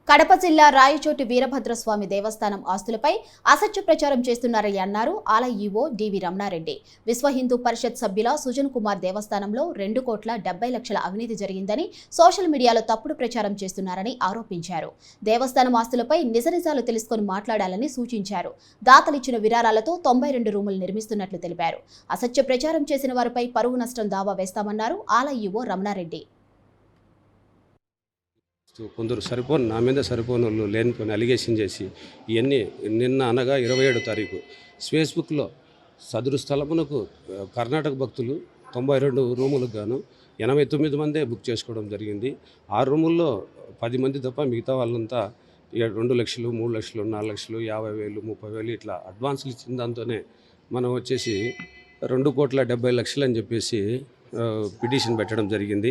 కడప జిల్లా రాయచోటి వీరభద్రస్వామి దేవస్థానం ఆస్తులపై అసత్య ప్రచారం చేస్తున్నారని అన్నారు ఆలయ ఈవో డివి రమణారెడ్డి. విశ్వ హిందూ పరిషత్ సభ్యుల సుజన్ కుమార్ దేవస్థానంలో 2,70,00,000 అవినీతి జరిగిందని సోషల్ మీడియాలో తప్పుడు ప్రచారం చేస్తున్నారని ఆరోపించారు. దేవస్థానం ఆస్తులపై నిజనిజాలు తెలుసుకొని మాట్లాడాలని సూచించారు. దాతలిచ్చిన విరాళాలతో 92 రూములు నిర్మిస్తున్నట్లు తెలిపారు. అసత్య ప్రచారం చేసిన వారిపై పరువు నష్టం దావా వేస్తామన్నారు ఆలయ ఈవో రమణారెడ్డి. కొందరు నా మీద సరిపోని వాళ్ళు లేనిపోయిన అలిగేషన్ చేసి ఇవన్నీ నిన్న అనగా 27 తారీఖు ఫేస్బుక్లో సదురు స్థలమునకు కర్ణాటక భక్తులు 92 రూములకు గాను 89 మందే బుక్ చేసుకోవడం జరిగింది. ఆ రూముల్లో 10 మంది తప్ప మిగతా వాళ్ళంతా 2 లక్షలు 3 లక్షలు 4 లక్షలు 50,000 30,000 ఇట్లా అడ్వాన్సులు ఇచ్చిన దాంతోనే మనం వచ్చేసి 2,70,00,000 అని చెప్పేసి పిటిషన్ పెట్టడం జరిగింది.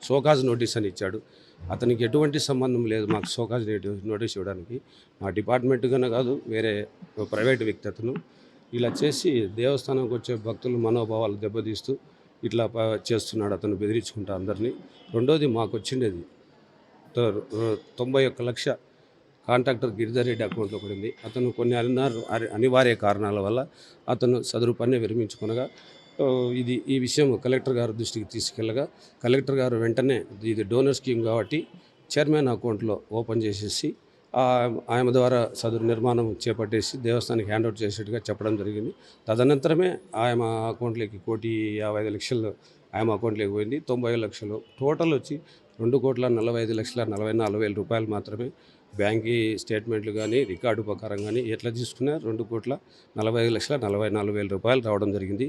షోకాజ్ నోటీస్ అని ఇచ్చాడు. అతనికి ఎటువంటి సంబంధం లేదు మాకు షోకాజ్ నోటీస్ ఇవ్వడానికి. మా డిపార్ట్మెంట్ కన్నా కాదు, వేరే ప్రైవేట్ వ్యక్తి అతను. ఇలా చేసి దేవస్థానంకి వచ్చే భక్తుల మనోభావాలు దెబ్బతీస్తూ ఇట్లా చేస్తున్నాడు అతను, బెదిరించుకుంటా అందరినీ. రెండోది మాకు వచ్చిండేది 91 లక్ష కాంట్రాక్టర్ గిరిధర్ రెడ్డి అకౌంట్లో పడింది. అతను కొన్ని అనివార్య కారణాల వల్ల అతను సదరు పన్ను విరమించుకునగా ఈ విషయం కలెక్టర్ గారి దృష్టికి తీసుకెళ్ళగా కలెక్టర్ గారు వెంటనే ఇది డోనర్ స్కీమ్ కాబట్టి చైర్మన్ అకౌంట్లో ఓపెన్ చేసేసి ఆయన ద్వారా సదరు నిర్మాణం చేపట్టేసి దేవస్థానానికి హ్యాండ్ఓవర్ చేసేట్టుగా చెప్పడం జరిగింది. తదనంతరమే ఆయన అకౌంట్లోకి 1,55,00,000 ఆయన అకౌంట్లోకి పోయింది. 90 లక్షలు టోటల్ వచ్చి 2,45,44,000 రూపాయలు మాత్రమే బ్యాంకీ స్టేట్మెంట్లు కానీ రికార్డు ప్రకారం కానీ ఎట్లా తీసుకున్నా 2,45,44,000 రూపాయలు రావడం జరిగింది.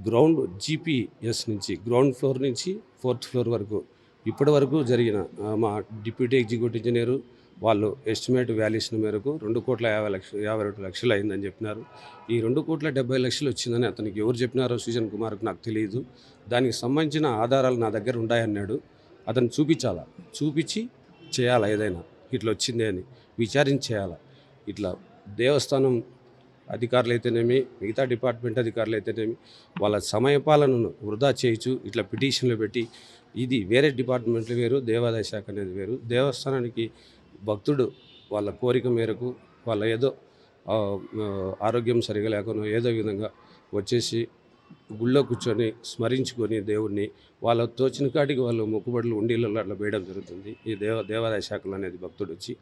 గ్రౌండ్ జీపీఎస్ నుంచి గ్రౌండ్ ఫ్లోర్ నుంచి 4th ఫ్లోర్ వరకు ఇప్పటి వరకు జరిగిన మా డిప్యూటీ ఎగ్జిక్యూటివ్ ఇంజనీరు వాళ్ళు ఎస్టిమేట్ వాల్యుయేషన్ మేరకు 2,52,00,000 అయిందని చెప్పినారు. ఈ 2,70,00,000 వచ్చిందని అతనికి ఎవరు చెప్పినారో సుజన్ కుమార్కు నాకు తెలియదు. దానికి సంబంధించిన ఆధారాలు నా దగ్గర ఉన్నాయన్నాడు. అతను చూపించి చేయాలి, ఏదైనా ఇట్లా వచ్చిందే అని విచారించేయాలి. ఇట్లా దేవస్థానం అధికారులు అయితేనేమి మిగతా డిపార్ట్మెంట్ అధికారులు అయితేనేమి వాళ్ళ సమయపాలనను వృధా చేయొచ్చు. ఇట్లా పిటిషన్లు పెట్టి ఇది వేరే డిపార్ట్మెంట్లు వేరు, దేవాదాయ శాఖ అనేది వేరు. దేవస్థానానికి భక్తుడు వాళ్ళ కోరిక మేరకు వాళ్ళ ఏదో ఆరోగ్యం సరిగా లేకుండా ఏదో విధంగా వచ్చేసి గుళ్ళో కూర్చొని స్మరించుకొని దేవుడిని వాళ్ళ తోచిన కాటికి వాళ్ళు మొక్కుబడులు ఉండీలలో అట్లా వేయడం జరుగుతుంది. ఈ దేవాదాయ శాఖలో అనేది భక్తుడు వచ్చి